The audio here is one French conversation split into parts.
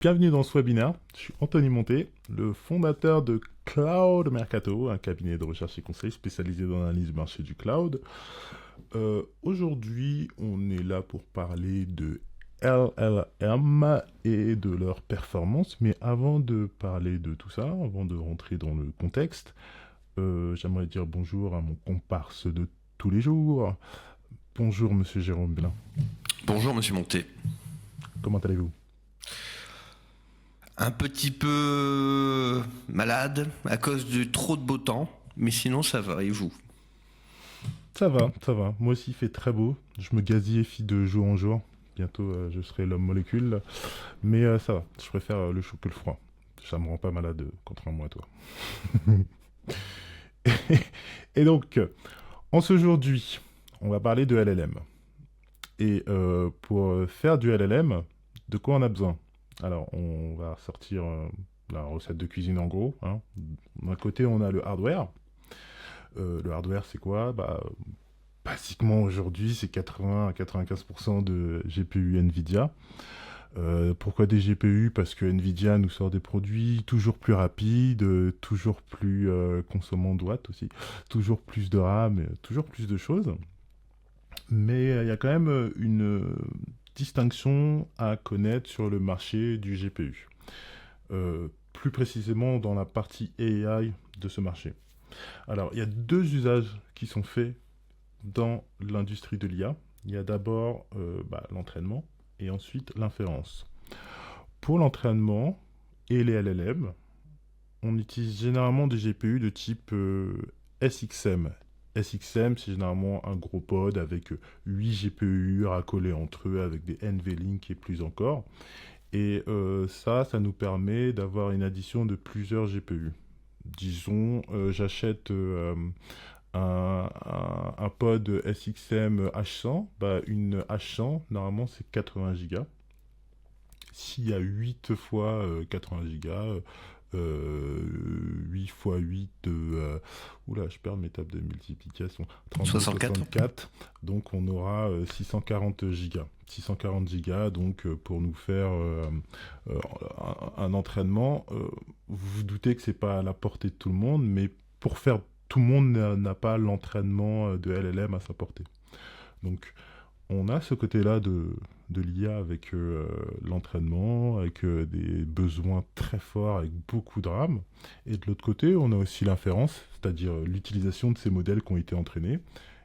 Bienvenue dans ce webinaire. Je suis Anthony Monté, le fondateur de Cloud Mercato, un cabinet de recherche et conseil spécialisé dans l'analyse du marché du cloud. Aujourd'hui, on est là pour parler de LLM et de leur performance. Mais avant de parler de tout ça, avant de rentrer dans le contexte, j'aimerais dire bonjour à mon comparse de tous les jours. Bonjour, monsieur Jérôme Blin. Bonjour Monsieur Monté. Comment allez-vous ? Un petit peu malade à cause du trop de beau temps, mais sinon ça va, et vous? Ça va, ça va. Moi aussi, il fait très beau. Je me gazifie de jour en jour. Bientôt, je serai l'homme molécule. Mais ça va. Je préfère le chaud que le froid. Ça me rend pas malade, contrairement à toi. Et donc, en ce aujourd'hui, on va parler de LLM. Et pour faire du LLM, de quoi on a besoin? Alors, on va sortir la recette de cuisine en gros. Hein. D'un côté, on a le hardware. Le hardware, c'est quoi? Basiquement, aujourd'hui, c'est 80 à 95% de GPU NVIDIA. Pourquoi des GPU? Parce que NVIDIA nous sort des produits toujours plus rapides, toujours plus consommant de watts aussi, toujours plus de RAM, toujours plus de choses. Mais il y a quand même une distinction à connaître sur le marché du GPU. Plus précisément dans la partie AI de ce marché. Alors, il y a deux usages qui sont faits dans l'industrie de l'IA. Il y a d'abord l'entraînement et ensuite l'inférence. Pour l'entraînement et les LLM, on utilise généralement des GPU de type SXM. SXM, c'est généralement un gros pod avec 8 GPU raccolés entre eux avec des NVLink et plus encore. Et ça nous permet d'avoir une addition de plusieurs GPU. Disons, j'achète un pod SXM H100, une H100, normalement c'est 80 Go. S'il y a 8 fois 80 Go, 8 fois 8, oula, je perds mes tables de multiplication, 64. Donc on aura 640 Go. 640 Go, donc pour nous faire un entraînement, vous vous doutez que c'est pas à la portée de tout le monde, mais pour faire tout le monde n'a pas l'entraînement de LLM à sa portée. Donc on a ce côté-là de l'IA avec l'entraînement, avec des besoins très forts, avec beaucoup de RAM. Et de l'autre côté, on a aussi l'inférence, c'est-à-dire l'utilisation de ces modèles qui ont été entraînés.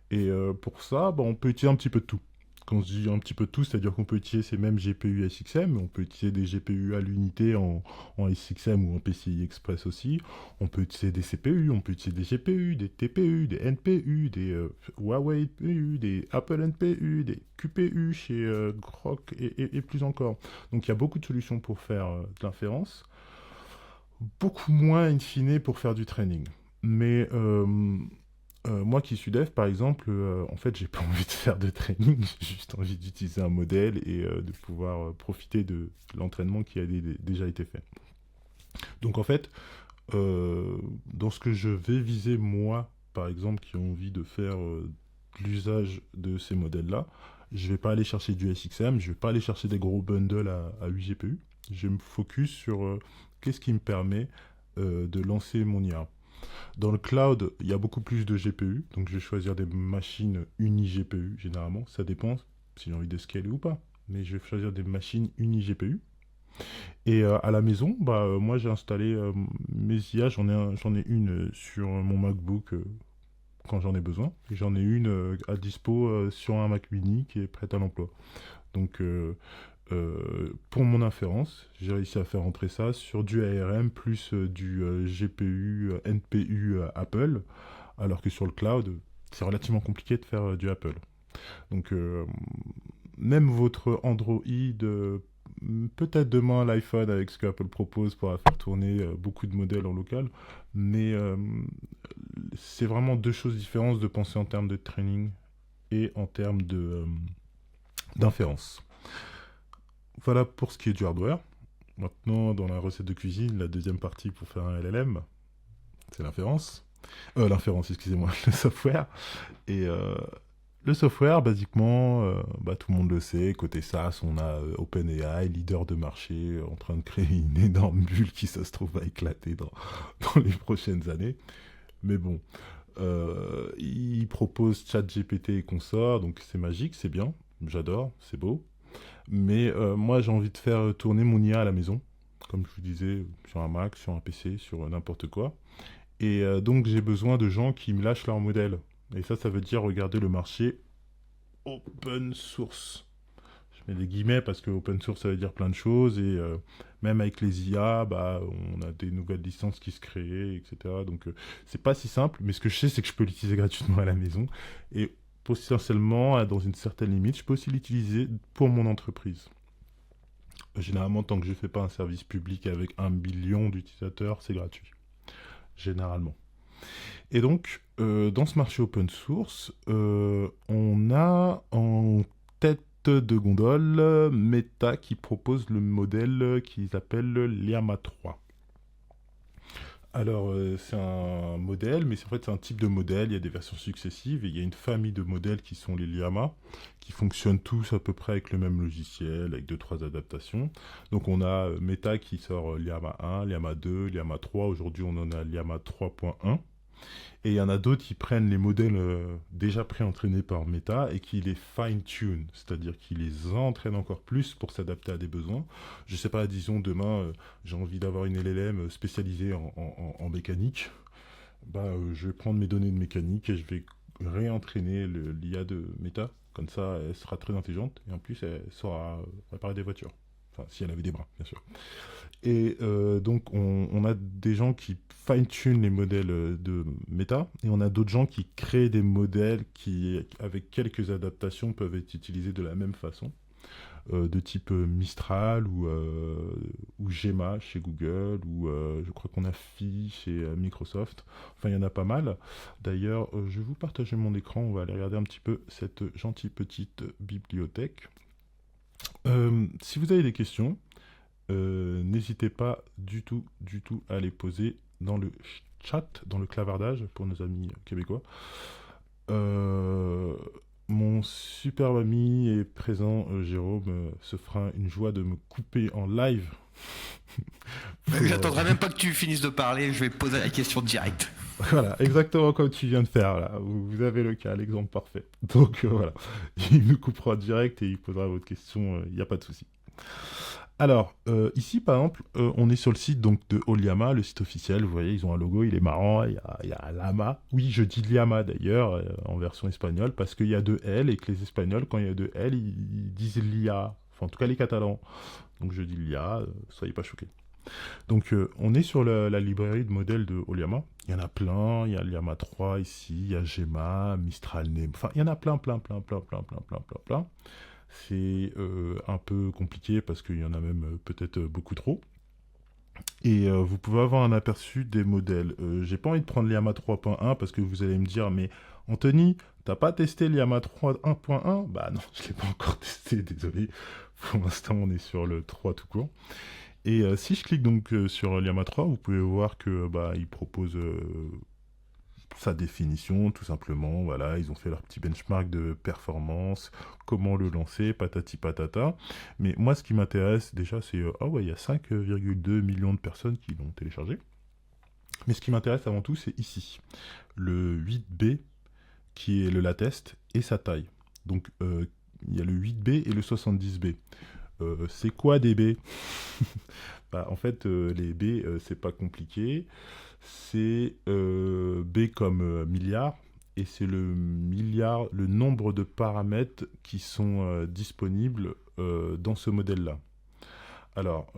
Et pour ça, on peut utiliser un petit peu de tout. Quand je dis un petit peu de tout, c'est-à-dire qu'on peut utiliser ces mêmes GPU SXM, mais on peut utiliser des GPU à l'unité en SXM ou en PCI Express aussi. On peut utiliser des CPU, on peut utiliser des GPU, des TPU, des NPU, des Huawei NPU, des Apple NPU, des QPU chez Grok et plus encore. Donc il y a beaucoup de solutions pour faire de l'inférence. Beaucoup moins, in fine, pour faire du training. Mais moi qui suis dev, par exemple, en fait, j'ai pas envie de faire de training, j'ai juste envie d'utiliser un modèle et de pouvoir profiter de l'entraînement qui a déjà été fait. Donc en fait, dans ce que je vais viser, moi, par exemple, qui ont envie de faire l'usage de ces modèles-là, je vais pas aller chercher du SXM, je vais pas aller chercher des gros bundles à 8 GPU. Je vais me focus sur qu'est-ce qui me permet de lancer mon IA. Dans le cloud, il y a beaucoup plus de GPU, donc je vais choisir des machines uni-GPU généralement. Ça dépend si j'ai envie de scaler ou pas, mais je vais choisir des machines uni-GPU. Et à la maison, moi j'ai installé mes IA, j'en ai une sur mon MacBook quand j'en ai besoin, et j'en ai une à dispo sur un Mac mini qui est prête à l'emploi. Donc pour mon inférence, j'ai réussi à faire entrer ça sur du ARM plus du GPU, NPU Apple, alors que sur le cloud, c'est relativement compliqué de faire du Apple. Donc même votre Android, peut-être demain l'iPhone avec ce qu'Apple propose pourra faire tourner beaucoup de modèles en local, mais c'est vraiment deux choses différentes de penser en termes de training et en termes d'inférence. Voilà pour ce qui est du hardware. Maintenant, dans la recette de cuisine, la deuxième partie pour faire un LLM, c'est l'inférence. L'inférence, excusez-moi, le software. Et Le software, basiquement, tout le monde le sait, côté SaaS, on a OpenAI, leader de marché, en train de créer une énorme bulle qui, ça se trouve, va éclater dans les prochaines années. Mais bon, il propose ChatGPT et consorts, donc c'est magique, c'est bien, j'adore, c'est beau. Mais moi, j'ai envie de faire tourner mon IA à la maison, comme je vous disais, sur un Mac, sur un PC, sur n'importe quoi. Et donc, j'ai besoin de gens qui me lâchent leur modèle. Et ça veut dire regarder le marché open source. Je mets des guillemets parce que open source, ça veut dire plein de choses. Et même avec les IA, on a des nouvelles licences qui se créent, etc. Donc, c'est pas si simple. Mais ce que je sais, c'est que je peux l'utiliser gratuitement à la maison. Et potentiellement, dans une certaine limite, je peux aussi l'utiliser pour mon entreprise. Généralement, tant que je ne fais pas un service public avec 1 million d'utilisateurs, c'est gratuit. Généralement. Et donc, dans ce marché open source, on a en tête de gondole Meta qui propose le modèle qu'ils appellent Llama 3. Alors, c'est un modèle, mais en fait, c'est un type de modèle. Il y a des versions successives et il y a une famille de modèles qui sont les Llama, qui fonctionnent tous à peu près avec le même logiciel, avec 2-3 adaptations. Donc, on a Meta qui sort Llama 1, Llama 2, Llama 3. Aujourd'hui, on en a Llama 3.1. Et il y en a d'autres qui prennent les modèles déjà pré-entraînés par Meta et qui les fine-tune, c'est-à-dire qui les entraînent encore plus pour s'adapter à des besoins. Je ne sais pas, disons demain, j'ai envie d'avoir une LLM spécialisée en mécanique. Je vais prendre mes données de mécanique et je vais réentraîner l'IA de Meta. Comme ça, elle sera très intelligente et en plus, elle saura réparer des voitures. Enfin, si elle avait des bras, bien sûr. Et donc, on a des gens qui fine-tune les modèles de Meta, et on a d'autres gens qui créent des modèles qui, avec quelques adaptations, peuvent être utilisés de la même façon, de type Mistral ou Gemma chez Google, ou je crois qu'on a Phi chez Microsoft. Enfin, il y en a pas mal. D'ailleurs, je vais vous partager mon écran, on va aller regarder un petit peu cette gentille petite bibliothèque. Si vous avez des questions, n'hésitez pas du tout à les poser dans le chat, dans le clavardage pour nos amis québécois. Mon superbe ami et présent Jérôme se fera une joie de me couper en live. J'attendrai même pas que tu finisses de parler, je vais poser la question directe. Voilà, exactement comme tu viens de faire là. Vous avez le cas, l'exemple parfait. Donc voilà, il nous coupera direct et il posera votre question, il n'y a pas de souci. Alors, ici, par exemple, on est sur le site donc, de Ollama, le site officiel. Vous voyez, ils ont un logo, il est marrant, il y a un lama. Oui, je dis Llama d'ailleurs, en version espagnole, parce qu'il y a 2 L et que les Espagnols, quand il y a 2 L, ils disent Lia. Enfin, en tout cas, les Catalans. Donc, je dis Lia, soyez pas choqués. Donc, on est sur la librairie de modèles de Ollama. Il y en a plein, il y a Llama 3 ici, il y a Gemma, Mistral, Nem. Enfin, il y en a plein. C'est un peu compliqué parce qu'il y en a même peut-être beaucoup trop. Et vous pouvez avoir un aperçu des modèles. J'ai pas envie de prendre Llama 3.1 parce que vous allez me dire, mais Anthony, t'as pas testé Llama 3.1? Bah non, je l'ai pas encore testé, désolé. Pour l'instant, on est sur le 3 tout court. Et si je clique donc sur Llama 3, vous pouvez voir que il propose sa définition, tout simplement. Voilà, ils ont fait leur petit benchmark de performance, comment le lancer, patati patata. Mais moi, ce qui m'intéresse déjà, c'est il y a 5,2 millions de personnes qui l'ont téléchargé. Mais ce qui m'intéresse avant tout, c'est ici, le 8B, qui est le latest, et sa taille. Donc, il y a le 8B et le 70B. C'est quoi des B? En fait, les B, c'est pas compliqué. C'est B comme milliard, et c'est le nombre de paramètres qui sont disponibles dans ce modèle-là. Alors,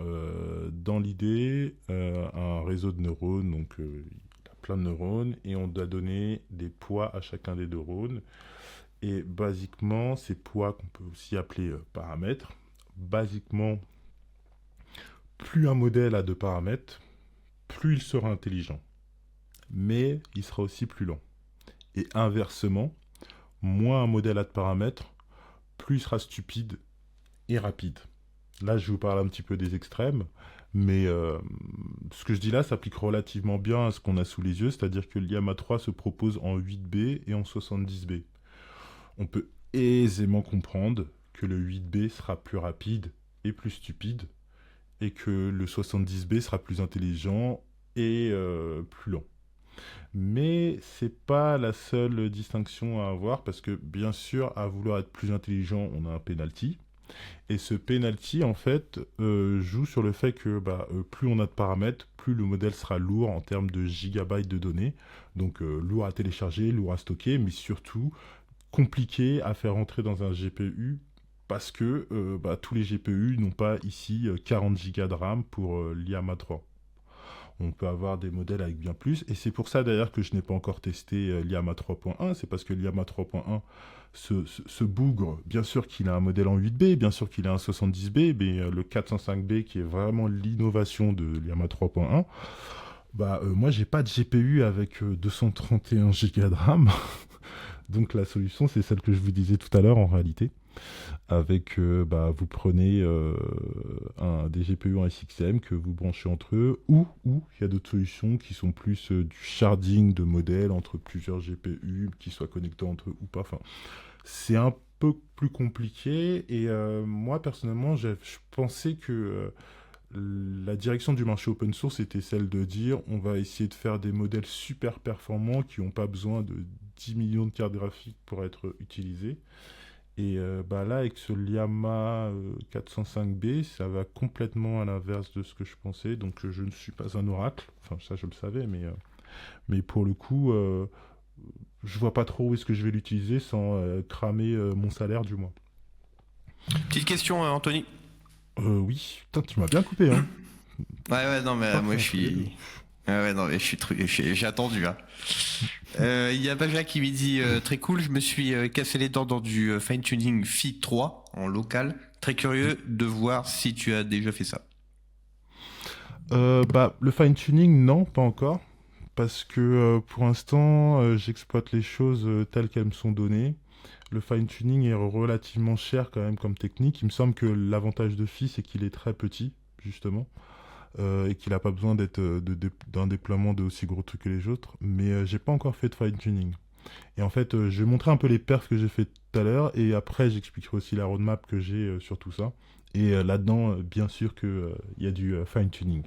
dans l'idée, un réseau de neurones, donc il a plein de neurones, et on doit donner des poids à chacun des neurones. Et basiquement, ces poids qu'on peut aussi appeler paramètres, basiquement, plus un modèle a de paramètres, plus il sera intelligent. Mais il sera aussi plus lent. Et inversement, moins un modèle a de paramètres, plus il sera stupide et rapide. Là, je vous parle un petit peu des extrêmes, mais ce que je dis là s'applique relativement bien à ce qu'on a sous les yeux, c'est-à-dire que l'Llama 3 se propose en 8B et en 70B. on peut aisément comprendre que le 8B sera plus rapide et plus stupide, et que le 70B sera plus intelligent et plus lent. Mais c'est pas la seule distinction à avoir, parce que bien sûr, à vouloir être plus intelligent, on a un penalty. Et ce penalty, en fait, joue sur le fait que plus on a de paramètres, plus le modèle sera lourd en termes de gigabytes de données. Donc lourd à télécharger, lourd à stocker, mais surtout compliqué à faire entrer dans un GPU, parce que tous les GPU n'ont pas ici 40 Go de RAM pour l'IAMA 3. On peut avoir des modèles avec bien plus, et c'est pour ça d'ailleurs que je n'ai pas encore testé l'IAMA 3.1, c'est parce que l'IAMA 3.1 se bougre. Bien sûr qu'il a un modèle en 8B, bien sûr qu'il a un 70B, mais le 405B qui est vraiment l'innovation de l'IAMA 3.1, moi j'ai pas de GPU avec 231 Go de RAM, donc la solution c'est celle que je vous disais tout à l'heure en réalité. Avec, vous prenez des GPU en SXM que vous branchez entre eux, ou il y a d'autres solutions qui sont plus du sharding de modèles entre plusieurs GPU qui soient connectés entre eux ou pas. Enfin, c'est un peu plus compliqué, et moi personnellement je pensais que la direction du marché open source était celle de dire on va essayer de faire des modèles super performants qui n'ont pas besoin de 10 millions de cartes graphiques pour être utilisés. Et là, avec ce Llama 405B, ça va complètement à l'inverse de ce que je pensais. Donc, je ne suis pas un oracle. Enfin, ça, je le savais, mais pour le coup, je vois pas trop où est-ce que je vais l'utiliser sans cramer mon salaire du mois. Petite question, Anthony. Oui, putain, tu m'as bien coupé, hein. Ouais, non, mais moi je Entre les deux. suis. Ouais, non, mais j'ai attendu, hein. Il y a Baja qui me dit très cool, je me suis cassé les dents dans du fine-tuning Phi 3 en local. Très curieux de voir si tu as déjà fait ça. Le fine-tuning, non, pas encore. Parce que pour l'instant, j'exploite les choses telles qu'elles me sont données. Le fine-tuning est relativement cher quand même comme technique. Il me semble que l'avantage de Phi, c'est qu'il est très petit, justement, et qu'il n'a pas besoin d'être d'un déploiement de aussi gros trucs que les autres. Mais j'ai pas encore fait de fine-tuning. Et en fait, je vais montrer un peu les perfs que j'ai fait tout à l'heure, et après, j'expliquerai aussi la roadmap que j'ai sur tout ça. Et là-dedans, bien sûr qu'il y a du fine-tuning.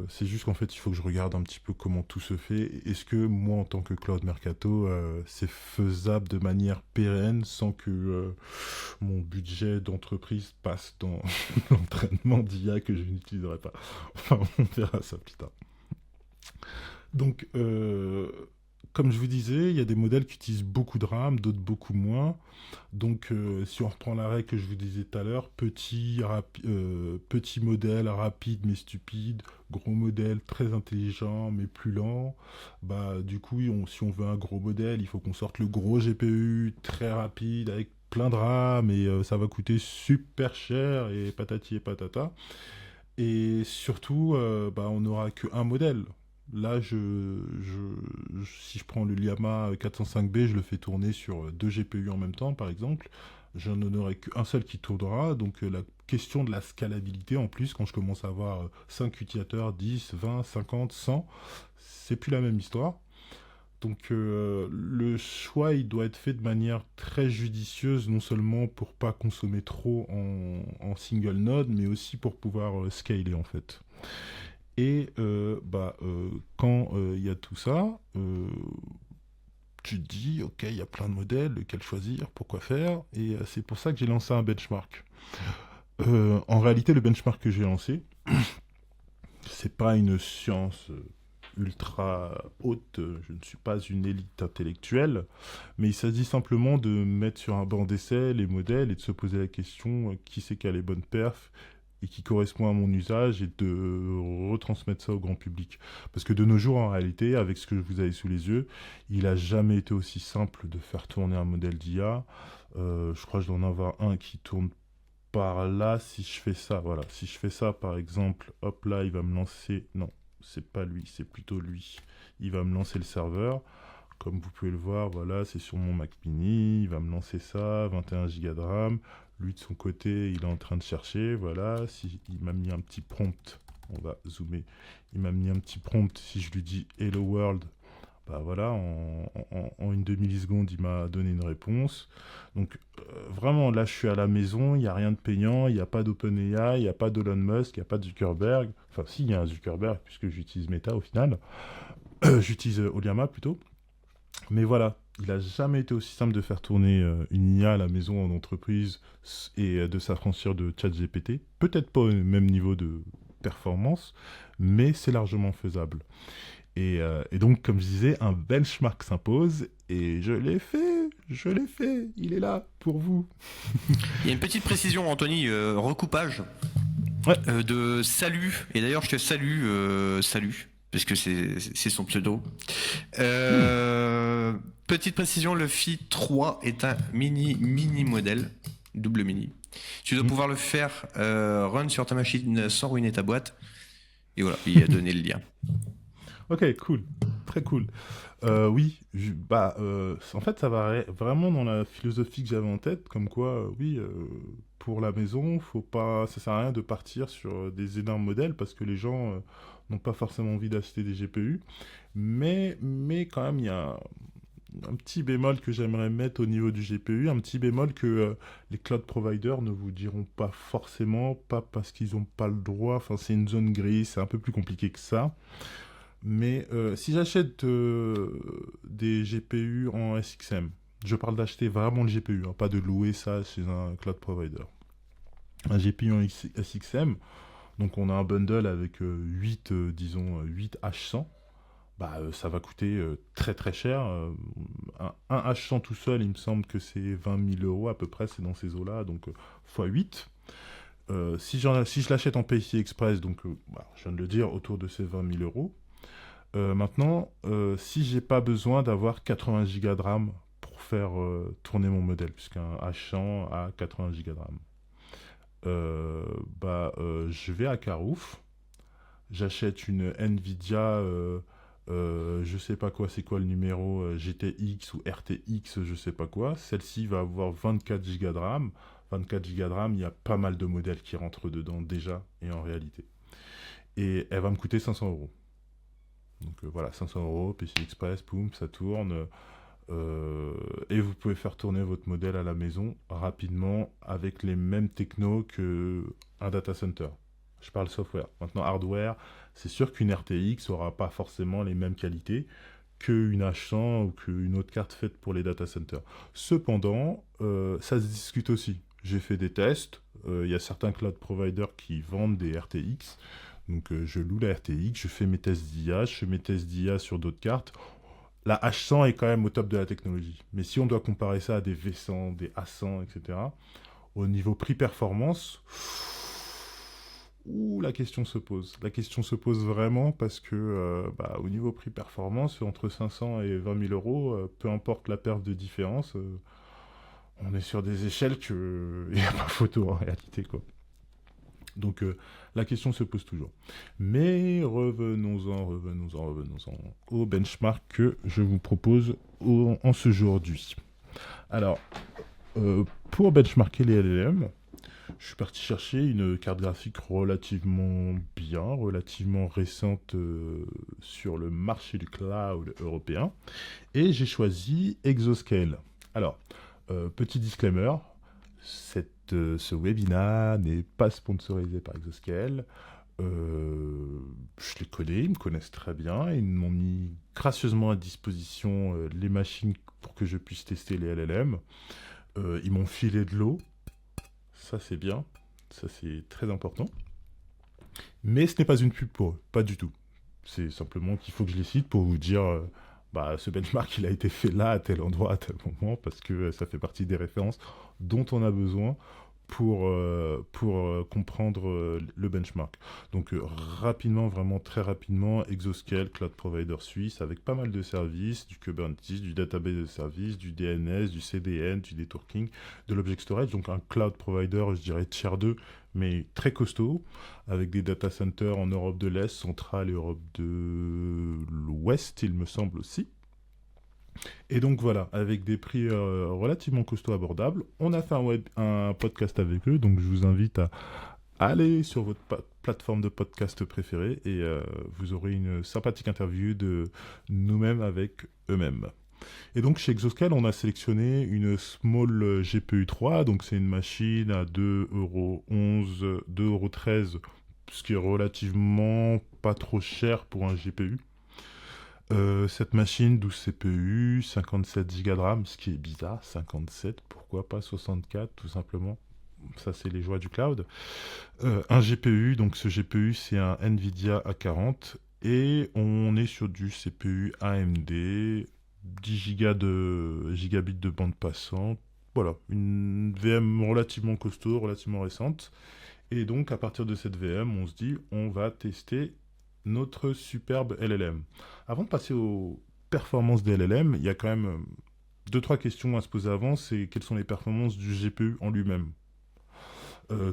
C'est juste qu'en fait, il faut que je regarde un petit peu comment tout se fait. Est-ce que moi, en tant que Cloud Mercato, c'est faisable de manière pérenne sans que mon budget d'entreprise passe dans l'entraînement d'IA que je n'utiliserai pas. Enfin, on verra ça plus tard. Donc, comme je vous disais, il y a des modèles qui utilisent beaucoup de RAM, d'autres beaucoup moins. Donc, si on reprend la règle que je vous disais tout à l'heure, petit modèle rapide mais stupide, gros modèle très intelligent mais plus lent. Du coup, si on veut un gros modèle, il faut qu'on sorte le gros GPU très rapide avec plein de RAM, et ça va coûter super cher et patati et patata. Et surtout, on n'aura qu'un modèle. Là, si je prends le Llama 405B, je le fais tourner sur deux GPU en même temps, par exemple. Je n'en aurai qu'un seul qui tournera. Donc, la question de la scalabilité, en plus, quand je commence à avoir 5 utilisateurs, 10, 20, 50, 100, c'est plus la même histoire. Donc, le choix, il doit être fait de manière très judicieuse, non seulement pour pas consommer trop en single node, mais aussi pour pouvoir scaler, en fait. Et quand il y a tout ça, tu te dis, ok, il y a plein de modèles, lequel choisir, pourquoi faire, et c'est pour ça que j'ai lancé un benchmark. En réalité, le benchmark que j'ai lancé, c'est pas une science ultra haute, je ne suis pas une élite intellectuelle, mais il s'agit simplement de mettre sur un banc d'essai les modèles et de se poser la question qui c'est qui a les bonnes perfs et qui correspond à mon usage, et de retransmettre ça au grand public. Parce que de nos jours, en réalité, avec ce que vous avez sous les yeux, il n'a jamais été aussi simple de faire tourner un modèle d'IA. Je crois que je dois en avoir un qui tourne par là. Si je fais ça, voilà, si je fais ça par exemple, hop là, il va me lancer, non, c'est pas lui, c'est plutôt lui, il va me lancer le serveur. Comme vous pouvez le voir, voilà, c'est sur mon Mac mini, il va me lancer ça, 21 Go de RAM. Lui de son côté, il est en train de chercher, voilà, si il m'a mis un petit prompt, on va zoomer, il m'a mis un petit prompt, si je lui dis Hello World, Bah voilà, en une demi-seconde, il m'a donné une réponse. Donc vraiment, là, je suis à la maison, il n'y a rien de payant, il n'y a pas d'OpenAI, il n'y a pas d'Elon Musk, il n'y a pas de Zuckerberg. Enfin, si, il y a un Zuckerberg, puisque j'utilise Meta au final. J'utilise Oliama plutôt. Mais voilà, il n'a jamais été aussi simple de faire tourner une IA à la maison en entreprise et de s'affranchir de ChatGPT. Peut-être pas au même niveau de performance, mais c'est largement faisable. Et donc, comme je disais, un benchmark s'impose et je l'ai fait, il est là pour vous. Il y a une petite précision, Anthony, recoupage Ouais. de salut. Et d'ailleurs, je te salue, salut, parce que c'est son pseudo. Petite précision, le Phi 3 est un mini modèle, double mini. Tu dois pouvoir le faire run sur ta machine sans ruiner ta boîte. Et voilà, il a donné le lien. Ok, cool, très cool. Oui, en fait, ça va vraiment dans la philosophie que j'avais en tête, comme quoi, oui, pour la maison, faut pas, ça sert à rien de partir sur des énormes modèles parce que les gens n'ont pas forcément envie d'acheter des GPU. Mais quand même, il y a un petit bémol que j'aimerais mettre au niveau du GPU, un petit bémol que les cloud providers ne vous diront pas forcément, pas parce qu'ils n'ont pas le droit, enfin c'est une zone grise, c'est un peu plus compliqué que ça. Mais si j'achète des GPU en SXM, je parle d'acheter vraiment le GPU, hein, pas de louer ça chez un cloud provider. Un GPU en SXM, donc on a un bundle avec 8, disons, 8 H100, ça va coûter très très cher. Un H100 tout seul, il me semble que c'est 20 000 euros à peu près, c'est dans ces eaux-là, donc x 8. Si je l'achète en PCI Express, donc je viens de le dire, autour de ces 20 000 euros. Maintenant, si j'ai pas besoin d'avoir 80 Go de RAM pour faire tourner mon modèle, puisqu'un H100 a 80 Go de RAM, je vais à Carouf, j'achète une Nvidia, je sais pas quoi, c'est quoi le numéro, GTX ou RTX, je sais pas quoi. Celle-ci va avoir 24 Go de RAM. 24 Go de RAM, il y a pas mal de modèles qui rentrent dedans déjà et en réalité. Et elle va me coûter 500 euros. Donc voilà, 500 euros, PCI Express, boum, ça tourne. Et vous pouvez faire tourner votre modèle à la maison rapidement avec les mêmes technos qu'un data center. Je parle software. Maintenant, hardware, c'est sûr qu'une RTX n'aura pas forcément les mêmes qualités qu'une H100 ou qu'une autre carte faite pour les data centers. Cependant, ça se discute aussi. J'ai fait des tests. Il y a certains cloud providers qui vendent des RTX. Donc je loue la RTX, je fais mes tests d'IA, je fais mes tests d'IA sur d'autres cartes. La H100 est quand même au top de la technologie. Mais si on doit comparer ça à des V100, des A100, etc., au niveau prix-performance, la question se pose. La question se pose vraiment parce que au niveau prix-performance, entre 500 et 20 000 euros, peu importe la perte de différence, on est sur des échelles qu'il n'y a pas photo en réalité, quoi. Donc la question se pose toujours. Mais revenons-en au benchmark que je vous propose en ce jour-ci. Alors, pour benchmarker les LLM, je suis parti chercher une carte graphique relativement bien, relativement récente sur le marché du cloud européen. Et j'ai choisi Exoscale. Alors, petit disclaimer, ce webinaire n'est pas sponsorisé par Exoscale. Je les connais, ils me connaissent très bien. Ils m'ont mis gracieusement à disposition les machines pour que je puisse tester les LLM. Ils m'ont filé de l'eau. Ça, c'est bien. Ça, c'est très important. Mais ce n'est pas une pub pour eux. Pas du tout. C'est simplement qu'il faut que je les cite pour vous dire... ce benchmark, il a été fait là, à tel endroit, à tel moment, parce que ça fait partie des références dont on a besoin pour comprendre le benchmark. Donc rapidement, vraiment très rapidement, Exoscale, cloud provider suisse, avec pas mal de services, du Kubernetes, du database de services, du DNS, du CDN, du networking, de l'object storage, donc un cloud provider, je dirais tier 2, mais très costaud, avec des data centers en Europe de l'Est, centrale et Europe de l'Ouest, il me semble aussi. Et donc voilà, avec des prix relativement costauds abordables, on a fait un podcast avec eux, donc je vous invite allez sur votre plateforme de podcast préférée et vous aurez une sympathique interview de nous-mêmes avec eux-mêmes. Et donc chez Exoscale, on a sélectionné une Small GPU 3, donc c'est une machine à 2,11 €, 2,13 €, ce qui est relativement pas trop cher pour un GPU. Cette machine, 12 CPU, 57 Go de RAM, ce qui est bizarre, 57, pourquoi pas 64 tout simplement. Ça, c'est les joies du cloud. Un GPU, donc ce GPU, c'est un NVIDIA A40 et on est sur du CPU AMD, 10 gigabits de bande passante. Voilà, une VM relativement costaud, relativement récente. Et donc, à partir de cette VM, on se dit, on va tester notre superbe LLM. Avant de passer aux performances des LLM, il y a quand même deux, trois questions à se poser avant. C'est quelles sont les performances du GPU en lui-même.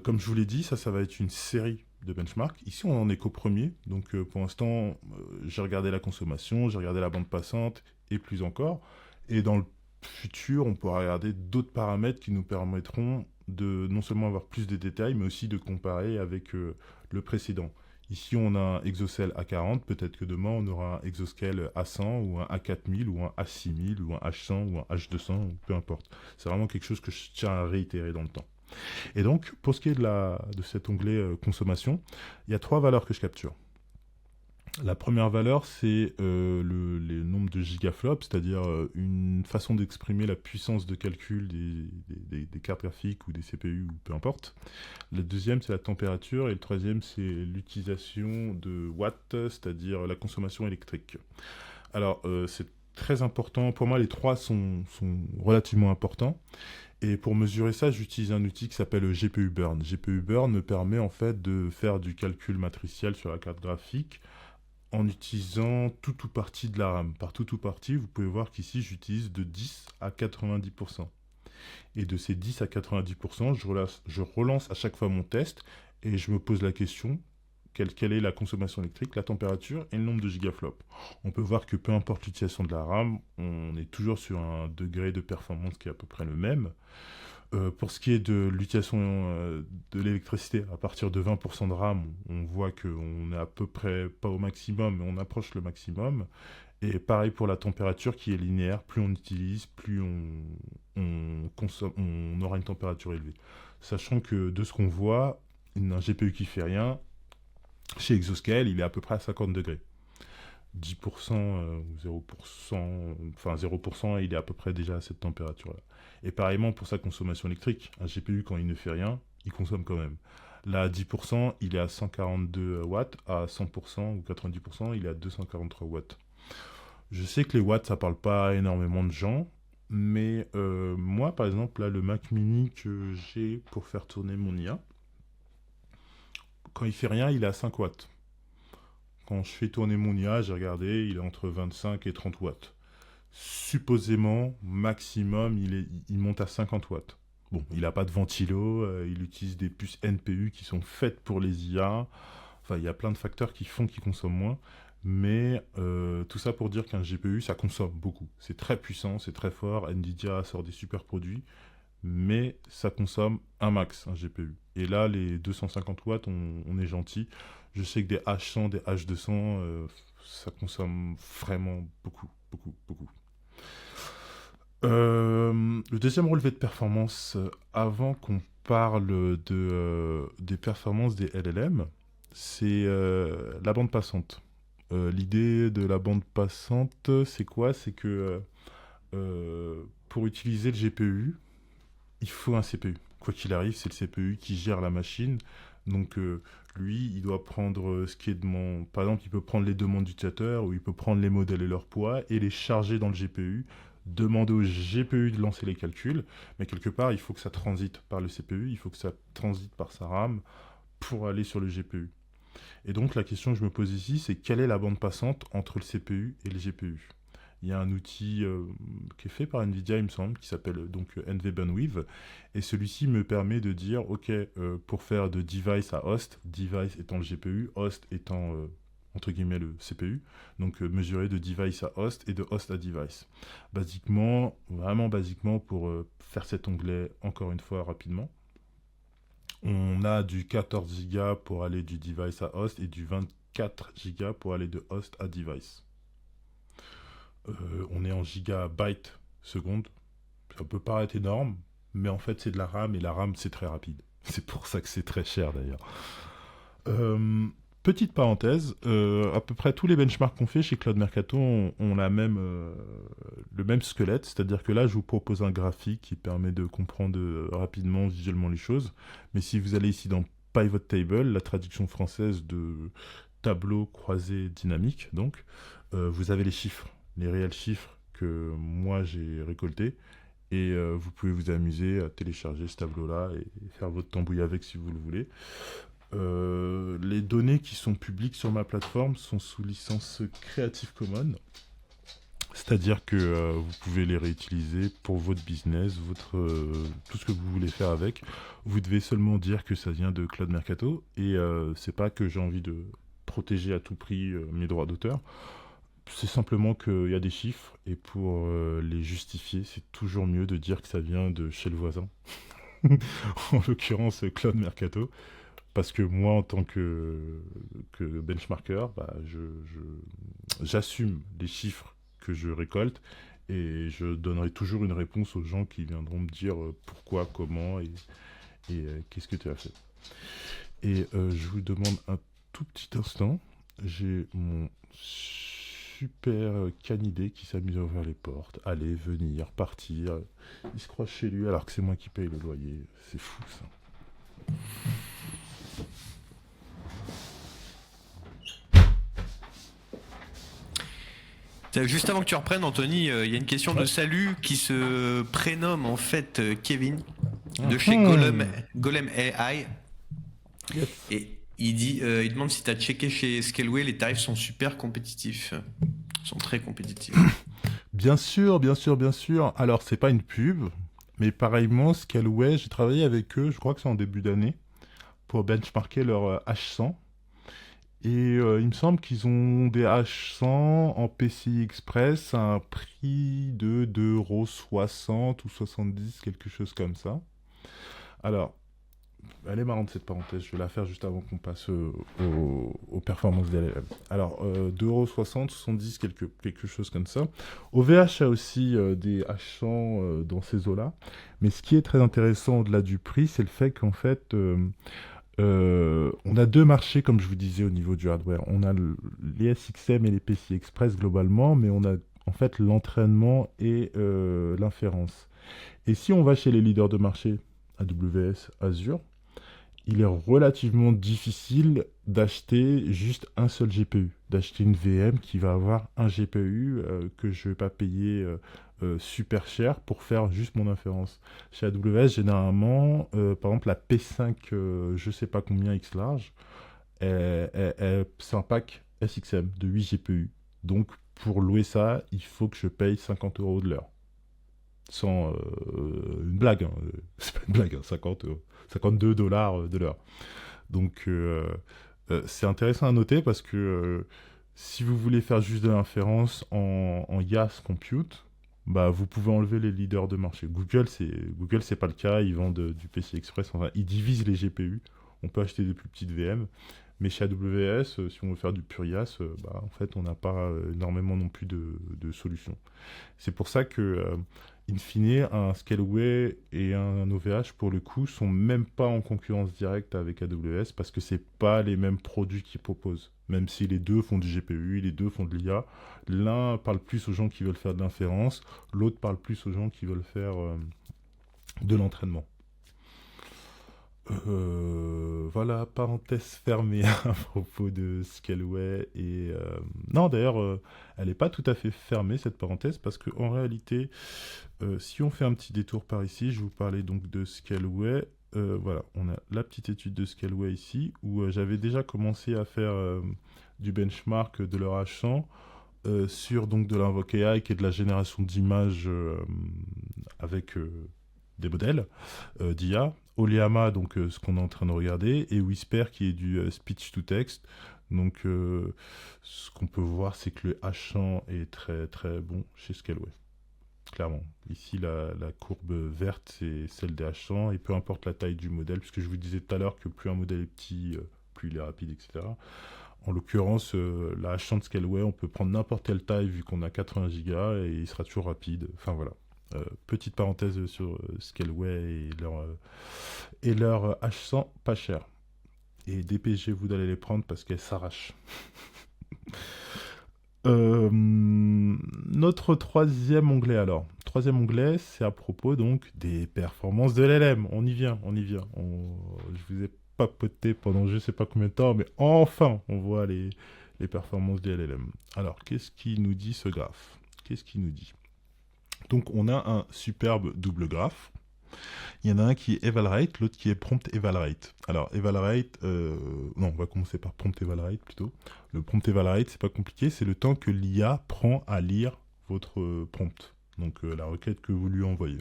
Comme je vous l'ai dit, ça va être une série de benchmarks. Ici, on en est qu'au premier. Donc, pour l'instant, j'ai regardé la consommation, j'ai regardé la bande passante et plus encore. Et dans le futur, on pourra regarder d'autres paramètres qui nous permettront de non seulement avoir plus de détails, mais aussi de comparer avec le précédent. Ici, on a un Exocel A40. Peut-être que demain, on aura un Exoscale A100 ou un A4000 ou un A6000 ou un H100 ou un H200, peu importe. C'est vraiment quelque chose que je tiens à réitérer dans le temps. Et donc, pour ce qui est de cet onglet consommation, il y a trois valeurs que je capture. La première valeur, c'est le nombre de gigaflops, c'est-à-dire une façon d'exprimer la puissance de calcul des cartes graphiques ou des CPU, ou peu importe. La deuxième, c'est la température. Et le troisième, c'est l'utilisation de watts, c'est-à-dire la consommation électrique. Alors, c'est très important. Pour moi, les trois sont relativement importants. Et pour mesurer ça, j'utilise un outil qui s'appelle GPU Burn. GPU Burn me permet en fait de faire du calcul matriciel sur la carte graphique en utilisant tout ou partie de la RAM. Par tout ou partie, vous pouvez voir qu'ici, j'utilise de 10 à 90%. Et de ces 10 à 90%, je relance à chaque fois mon test et je me pose la question, quelle est la consommation électrique, la température et le nombre de gigaflops. On peut voir que peu importe l'utilisation de la RAM, on est toujours sur un degré de performance qui est à peu près le même. Pour ce qui est de l'utilisation de l'électricité, à partir de 20% de RAM, on voit qu'on est à peu près pas au maximum, mais on approche le maximum. Et pareil pour la température qui est linéaire, plus on utilise, plus on consomme, on aura une température élevée. Sachant que de ce qu'on voit, un GPU qui fait rien, chez Exoscale, il est à peu près à 50 degrés. 10% ou 0%, enfin 0%, il est à peu près déjà à cette température-là. Et pareillement pour sa consommation électrique, un GPU quand il ne fait rien, il consomme quand même. Là, à 10%, il est à 142 watts, à 100% ou 90%, il est à 243 watts. Je sais que les watts, ça parle pas énormément de gens, mais moi, par exemple, là, le Mac Mini que j'ai pour faire tourner mon IA, quand il fait rien, il est à 5 watts. Quand je fais tourner mon IA, j'ai regardé, il est entre 25 et 30 watts. Supposément, maximum, il monte à 50 watts. Bon, il n'a pas de ventilo, il utilise des puces NPU qui sont faites pour les IA. Enfin, il y a plein de facteurs qui font qu'il consomme moins. Mais tout ça pour dire qu'un GPU, ça consomme beaucoup. C'est très puissant, c'est très fort. Nvidia sort des super produits. Mais ça consomme un max, un GPU. Et là, les 250 watts, on est gentil. Je sais que des H100, des H200, ça consomme vraiment beaucoup, beaucoup, beaucoup. Le deuxième relevé de performance, avant qu'on parle des performances des LLM, c'est la bande passante. L'idée de la bande passante, c'est quoi? C'est que pour utiliser le GPU, il faut un CPU. Quoi qu'il arrive, c'est le CPU qui gère la machine. Donc lui, il doit prendre ce qui est demandé. Par exemple, il peut prendre les demandes d'utilisateurs ou il peut prendre les modèles et leur poids et les charger dans le GPU, demander au GPU de lancer les calculs. Mais quelque part, il faut que ça transite par le CPU, il faut que ça transite par sa RAM pour aller sur le GPU. Et donc la question que je me pose ici, c'est quelle est la bande passante entre le CPU et le GPU? Il y a un outil qui est fait par Nvidia, il me semble, qui s'appelle donc NVBandWidth. Et celui-ci me permet de dire, OK, pour faire de device à host, device étant le GPU, host étant, entre guillemets, le CPU, donc mesurer de device à host et de host à device. Basiquement, vraiment basiquement, pour faire cet onglet, encore une fois, rapidement, On a du 14 Go pour aller du device à host et du 24 Go pour aller de host à device. On est en gigabytes seconde. Ça peut paraître énorme, mais en fait c'est de la RAM et la RAM c'est très rapide. C'est pour ça que c'est très cher d'ailleurs. Petite parenthèse, à peu près tous les benchmarks qu'on fait chez Cloud Mercato ont le même squelette, c'est-à-dire que là je vous propose un graphique qui permet de comprendre rapidement, visuellement les choses, mais si vous allez ici dans Pivot Table, la traduction française de tableau croisé dynamique, donc, vous avez les chiffres, les réels chiffres que moi j'ai récoltés, et vous pouvez vous amuser à télécharger ce tableau-là et faire votre tambouille avec si vous le voulez. Les données qui sont publiques sur ma plateforme sont sous licence Creative Commons, c'est-à-dire que vous pouvez les réutiliser pour votre business, tout ce que vous voulez faire avec. Vous devez seulement dire que ça vient de Cloud Mercato, et c'est pas que j'ai envie de protéger à tout prix mes droits d'auteur. C'est simplement qu'il y a des chiffres, et pour les justifier, c'est toujours mieux de dire que ça vient de chez le voisin. En l'occurrence, Cloud Mercato. Parce que moi, en tant que benchmarker, j'assume les chiffres que je récolte, et je donnerai toujours une réponse aux gens qui viendront me dire pourquoi, comment et qu'est-ce que tu as fait. Et je vous demande un tout petit instant. J'ai mon super canidé qui s'amuse à ouvrir les portes, aller, venir, partir. Il se croit chez lui alors que c'est moi qui paye le loyer. C'est fou ça. Juste avant que tu reprennes, Anthony, il y a une question de salut qui se prénomme en fait Kevin de chez Golem AI. Yes. Et il demande si tu as checké chez Scaleway, les tarifs sont super compétitifs. Ils sont très compétitifs. Bien sûr, bien sûr, bien sûr. Alors, c'est pas une pub, mais pareillement, Scaleway, j'ai travaillé avec eux, je crois que c'est en début d'année, pour benchmarker leur H100. Et il me semble qu'ils ont des H100 en PCI Express à un prix de 2,60 € ou 70, quelque chose comme ça. Alors, elle est marrante cette parenthèse, je vais la faire juste avant qu'on passe aux performances des LLM. Alors, 2,60 €, 70, quelque chose comme ça. OVH a aussi des H100 dans ces eaux-là. Mais ce qui est très intéressant au-delà du prix, c'est le fait qu'en fait, on a deux marchés, comme je vous disais, au niveau du hardware. On a les SXM et les PCI Express globalement, mais on a en fait l'entraînement et l'inférence. Et si on va chez les leaders de marché, AWS, Azure, il est relativement difficile d'acheter juste un seul GPU, d'acheter une VM qui va avoir un GPU que je ne vais pas payer super cher pour faire juste mon inférence. Chez AWS, généralement, par exemple, la P5, je ne sais pas combien X large, c'est un pack SXM de 8 GPU. Donc, pour louer ça, il faut que je paye 50 € de l'heure. Sans une blague, hein. C'est pas une blague, hein, 52 $ de l'heure. Donc c'est intéressant à noter parce que si vous voulez faire juste de l'inférence en IaaS Compute, bah, vous pouvez enlever les leaders de marché. Google, c'est pas le cas, ils vendent du PCI Express, enfin, ils divisent les GPU, on peut acheter des plus petites VM, mais chez AWS, si on veut faire du pur IaaS, bah, en fait, on n'a pas énormément non plus de solutions. C'est pour ça que in fine, un Scaleway et un OVH, pour le coup, sont même pas en concurrence directe avec AWS parce que c'est pas les mêmes produits qu'ils proposent. Même si les deux font du GPU, les deux font de l'IA, l'un parle plus aux gens qui veulent faire de l'inférence, l'autre parle plus aux gens qui veulent faire de l'entraînement. Voilà, parenthèse fermée à propos de Scaleway. Et non, d'ailleurs, elle n'est pas tout à fait fermée cette parenthèse parce qu'en réalité, si on fait un petit détour par ici, je vous parlais donc de Scaleway. Voilà, on a la petite étude de Scaleway ici où j'avais déjà commencé à faire du benchmark de leur H100 sur donc de l'Invoke AI qui est de la génération d'images avec des modèles d'IA. Oleama, donc ce qu'on est en train de regarder, et Whisper qui est du speech to text. Donc ce qu'on peut voir, c'est que le H100 est très très bon chez Scaleway. clairement. Ici, la courbe verte, c'est celle des H100, et peu importe la taille du modèle, puisque je vous disais tout à l'heure que plus un modèle est petit, plus il est rapide, etc. En l'occurrence, la H100 de Scaleway, on peut prendre n'importe quelle taille vu qu'on a 80 Go et il sera toujours rapide. Enfin voilà. Petite parenthèse sur Scaleway et leur H100 pas cher. Et dépêchez-vous d'aller les prendre parce qu'elles s'arrachent. Notre troisième onglet alors. Troisième onglet, c'est à propos donc des performances de l'LM. On y vient, on y vient. Je vous ai papoté pendant je sais pas combien de temps, mais enfin, on voit les performances des LLM. Alors, qu'est-ce qui nous dit ce graphe? Qu'est-ce qui nous dit? Donc, on a un superbe double graphe. Il y en a un qui est eval rate, l'autre qui est prompt eval rate. Alors, eval rate, non, on va commencer par prompt eval rate plutôt. Le prompt eval rate, c'est pas compliqué, c'est le temps que l'IA prend à lire votre prompt, donc la requête que vous lui envoyez.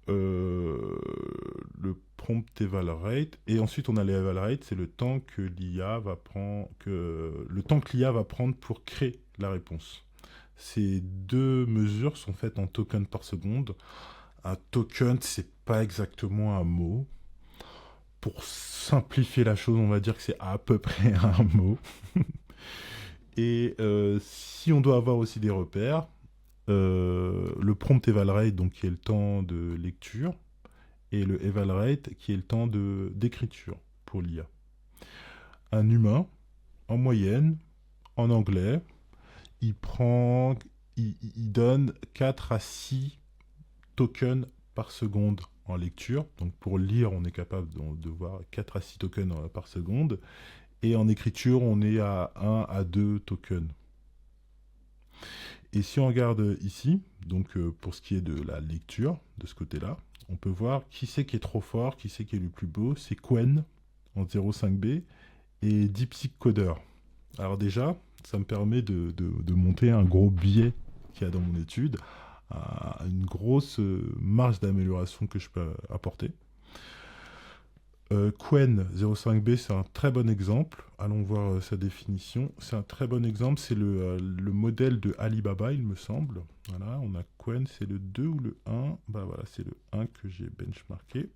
Le prompt eval rate, et ensuite on a les eval rate, c'est le temps que l'IA va prendre, va prendre pour créer la réponse. Ces deux mesures sont faites en tokens par seconde. Un token, c'est pas exactement un mot. Pour simplifier la chose, on va dire que c'est à peu près un mot. Et si on doit avoir aussi des repères, le prompt eval rate, donc qui est le temps de lecture, et le eval rate, qui est le temps d'écriture pour l'IA. Un humain, en moyenne, en anglais, il donne 4 à 6 tokens par seconde en lecture. Donc pour lire, on est capable de voir 4 à 6 tokens par seconde. Et en écriture, on est à 1 à 2 tokens. Et si on regarde ici, donc pour ce qui est de la lecture, de ce côté-là, on peut voir qui c'est qui est trop fort, qui c'est qui est le plus beau. C'est Qwen en 0.5b et DeepSeek Coder. Alors déjà, ça me permet de monter un gros biais qu'il y a dans mon étude, une grosse marge d'amélioration que je peux apporter. Qwen 0.5b, c'est un très bon exemple. Allons voir sa définition. C'est un très bon exemple. C'est le modèle de Alibaba, il me semble. Voilà, on a Qwen, c'est le 2 ou le 1. Bah voilà, c'est le 1 que j'ai benchmarké.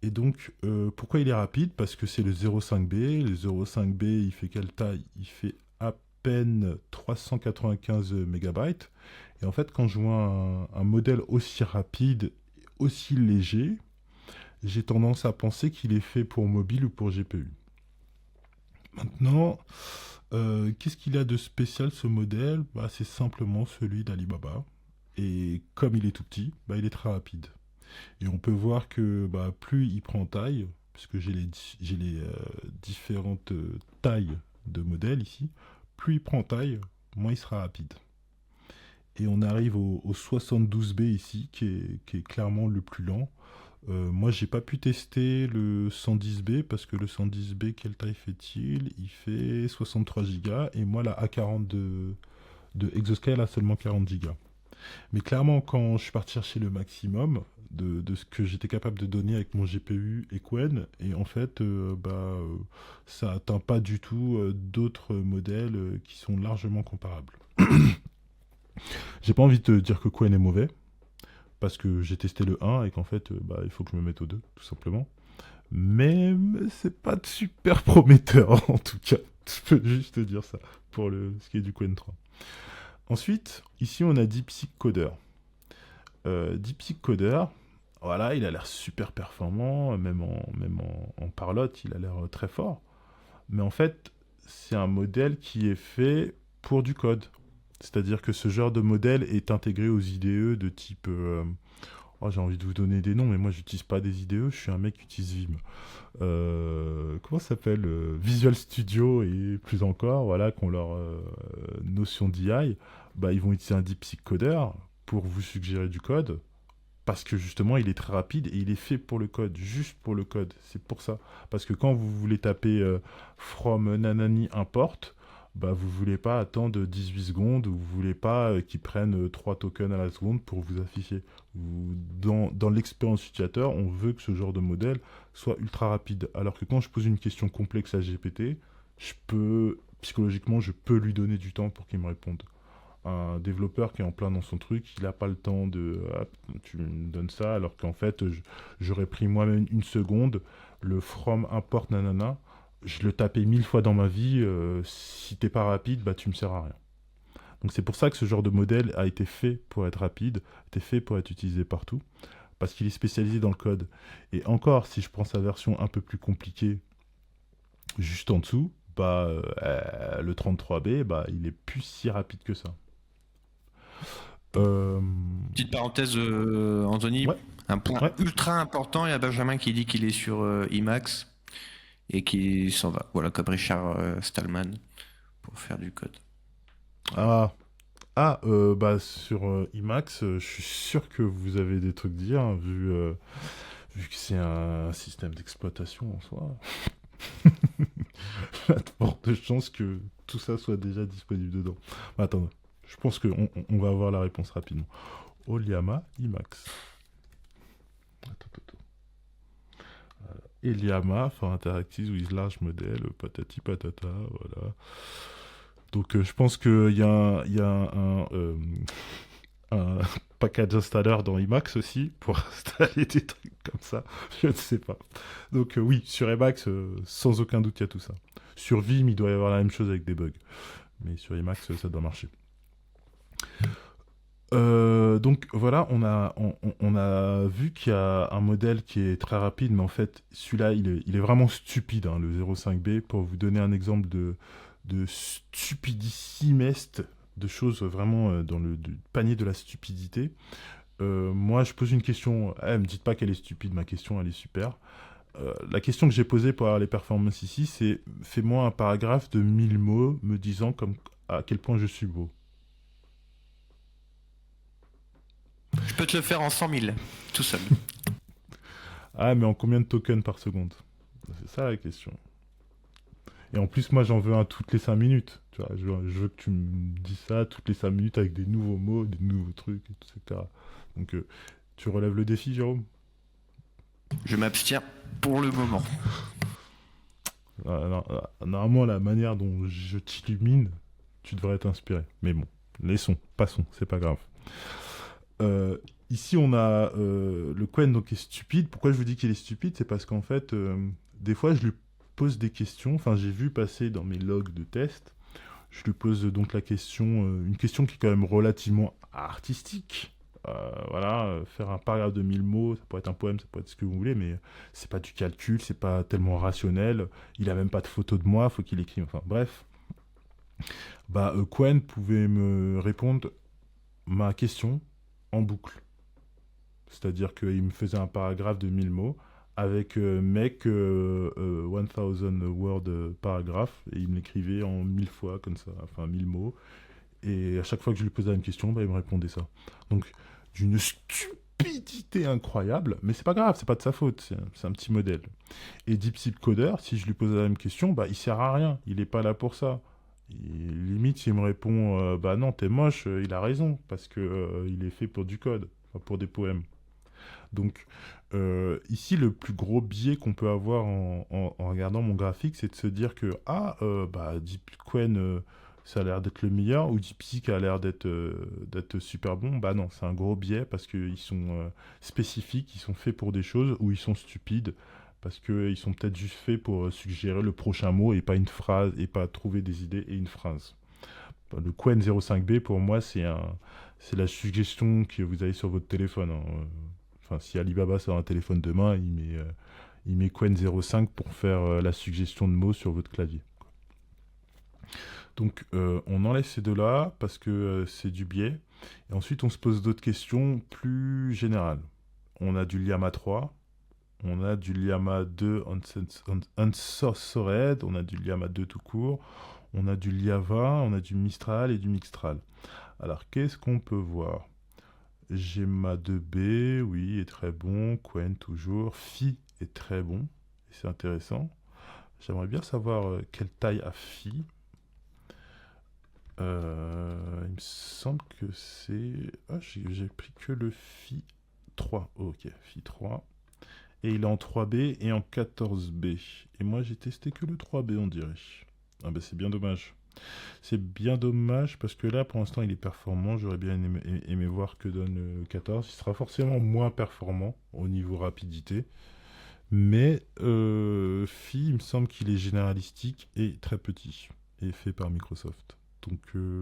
Et donc, pourquoi il est rapide? Parce que c'est le 0.5b. Le 0.5b, il fait quelle taille? Il fait à peine 395 MB. Et en fait, quand je vois un modèle aussi rapide, aussi léger, j'ai tendance à penser qu'il est fait pour mobile ou pour GPU. Maintenant, qu'est-ce qu'il a de spécial ce modèle? Bah, c'est simplement celui d'Alibaba. Et comme il est tout petit, bah, il est très rapide. Et on peut voir que bah, plus il prend taille, puisque j'ai les différentes tailles de modèles ici, plus il prend taille, moins il sera rapide. Et on arrive au 72B ici, qui est clairement le plus lent. Moi, j'ai pas pu tester le 110B parce que le 110B, quelle taille fait-il? Il fait 63 Go et moi, la A40 de Exoscale a seulement 40 Go. Mais clairement, quand je suis parti chercher le maximum de ce que j'étais capable de donner avec mon GPU et Qwen, et en fait, ça atteint pas du tout d'autres modèles qui sont largement comparables. J'ai pas envie de te dire que Qwen est mauvais, parce que j'ai testé le 1 et qu'en fait, il faut que je me mette au 2, tout simplement. Mais c'est pas super prometteur, en tout cas. Je peux juste te dire ça, pour ce qui est du Qwen 3. Ensuite, ici, on a DeepSeek Coder. DeepSeek Coder, voilà, il a l'air super performant, même en parlotte, il a l'air très fort. Mais en fait, c'est un modèle qui est fait pour du code. C'est-à-dire que ce genre de modèle est intégré aux IDE de type... j'ai envie de vous donner des noms, mais moi, j'utilise pas des IDE, je suis un mec qui utilise Vim. Comment ça s'appelle Visual Studio et plus encore, voilà, qui ont leur notion d'IA. Ils vont utiliser un DeepSeek Coder pour vous suggérer du code, parce que justement, il est très rapide et il est fait pour le code, juste pour le code. C'est pour ça. Parce que quand vous voulez taper from nanani import, vous voulez pas attendre 18 secondes, ou vous voulez pas qu'ils prennent 3 tokens à la seconde pour vous afficher. Dans l'expérience utilisateur, on veut que ce genre de modèle soit ultra rapide. Alors que quand je pose une question complexe à GPT, psychologiquement, je peux lui donner du temps pour qu'il me réponde. un développeur qui est en plein dans son truc, il n'a pas le temps de ah, tu me donnes ça, alors qu'en fait, j'aurais pris moi-même une seconde, le from import nanana, je le tapais 1000 fois dans ma vie, si t'es pas rapide, bah tu me sers à rien. Donc c'est pour ça que ce genre de modèle a été fait pour être rapide, a été fait pour être utilisé partout, parce qu'il est spécialisé dans le code. Et encore, si je prends sa version un peu plus compliquée, juste en dessous, bah, le 33B, bah, il est plus si rapide que ça. Euh, Petite parenthèse, Anthony, Ouais, un point ouais. ultra important, il y a Benjamin qui dit qu'il est sur Emacs et qui s'en va. Voilà, comme Richard Stallman pour faire du code. Ah, bah, sur Emacs, je suis sûr que vous avez des trucs à dire, hein, vu que c'est un système d'exploitation en soi. Il y a de fortes chances que tout ça soit déjà disponible dedans. Attends, je pense qu'on va avoir la réponse rapidement. Oliama Emacs. Attends. Eliama for Interactive with Large Model, patati patata, voilà. Donc je pense qu'il y a un package installer dans Emacs aussi pour installer des trucs comme ça. Je ne sais pas. Donc oui, sur Emacs, sans aucun doute, il y a tout ça. Sur Vim, il doit y avoir la même chose avec des bugs. Mais sur Emacs, ça doit marcher. Donc voilà, on a vu qu'il y a un modèle qui est très rapide, mais en fait, celui-là, il est vraiment stupide, hein, le 0.5B. Pour vous donner un exemple de stupidissimeste, de choses vraiment dans le panier de la stupidité. Moi, je pose une question. Me dites pas qu'elle est stupide, ma question, elle est super. La question que j'ai posée pour avoir les performances ici, c'est fais-moi un paragraphe de 1000 mots me disant à quel point je suis beau. Je peux te le faire en 100 000, tout seul. Ah, mais en combien de tokens par seconde? C'est ça la question. Et en plus, moi, j'en veux un toutes les 5 minutes. Tu vois, je veux que tu me dis ça toutes les 5 minutes avec des nouveaux mots, des nouveaux trucs, etc. Donc, tu relèves le défi, Jérôme? Je m'abstiens pour le moment. Normalement, la manière dont je t'illumine, tu devrais t'inspirer. Mais bon, laissons, passons, c'est pas grave. Ici, on a le Quen donc, qui est stupide. Pourquoi je vous dis qu'il est stupide? C'est parce qu'en fait, des fois, je lui pose des questions. Enfin, j'ai vu passer dans mes logs de test. Je lui pose donc la question, une question qui est quand même relativement artistique. Voilà, faire un paragraphe de 1000 mots, ça pourrait être un poème, ça pourrait être ce que vous voulez, mais c'est pas du calcul, c'est pas tellement rationnel. Il a même pas de photo de moi, faut qu'il écrive. Enfin, bref. Bah, Quen pouvait me répondre ma question en boucle. C'est-à-dire qu'il me faisait un paragraphe de 1000 mots avec 1000 word paragraphe et il me l'écrivait en 1000 fois comme ça, enfin 1000 mots. Et à chaque fois que je lui posais une question, bah, il me répondait ça. Donc d'une stupidité incroyable, mais c'est pas grave, c'est pas de sa faute, c'est un petit modèle. Et DeepSeek Coder, si je lui posais la même question, bah il sert à rien, il est pas là pour ça. Limite, s'il me répond bah non, t'es moche, il a raison, parce que il est fait pour du code, enfin, pour des poèmes. Donc, ici, le plus gros biais qu'on peut avoir en regardant mon graphique, c'est de se dire que, bah, DeepQueen, ça a l'air d'être le meilleur, ou DeepSeek a l'air d'être super bon. Bah non, c'est un gros biais parce qu'ils sont spécifiques, ils sont faits pour des choses, ou ils sont stupides, parce qu'ils sont peut-être juste faits pour suggérer le prochain mot et pas une phrase, et pas trouver des idées et une phrase. Le Quen 05B, pour moi, c'est la suggestion que vous avez sur votre téléphone, hein. Enfin, si Alibaba sort un téléphone demain, il met Quen 05 pour faire la suggestion de mots sur votre clavier. Donc, on enlève ces deux-là parce que c'est du biais. Et ensuite, on se pose d'autres questions plus générales. On a du Llama 3, on a du Llama 2 Unsorcered, on a du Llama 2 tout court, on a du Java, on a du Mistral et du Mixtral. Alors, qu'est-ce qu'on peut voir? Gemma 2B, oui, est très bon. Quen, toujours. Phi est très bon. C'est intéressant. J'aimerais bien savoir quelle taille a Phi. Il me semble que c'est... Ah, j'ai pris que le Phi 3. Oh, ok, Phi 3. Et il est en 3B et en 14B. Et moi, j'ai testé que le 3B, on dirait. Ah ben, c'est bien dommage. C'est bien dommage parce que là, pour l'instant, il est performant. J'aurais bien aimé voir que donne 14. Il sera forcément moins performant au niveau rapidité. Mais Phi, il me semble qu'il est généralistique et très petit. Et fait par Microsoft. Donc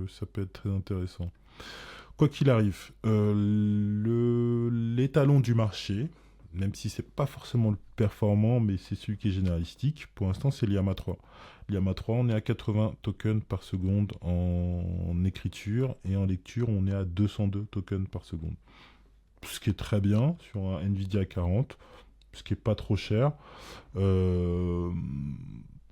ça peut être très intéressant. Quoi qu'il arrive, l'étalon du marché, même si c'est pas forcément le performant, mais c'est celui qui est généralistique, pour l'instant c'est l'IAMA 3. L'IAMA 3, on est à 80 tokens par seconde en écriture, et en lecture, on est à 202 tokens par seconde. Ce qui est très bien sur un Nvidia 40, ce qui est pas trop cher.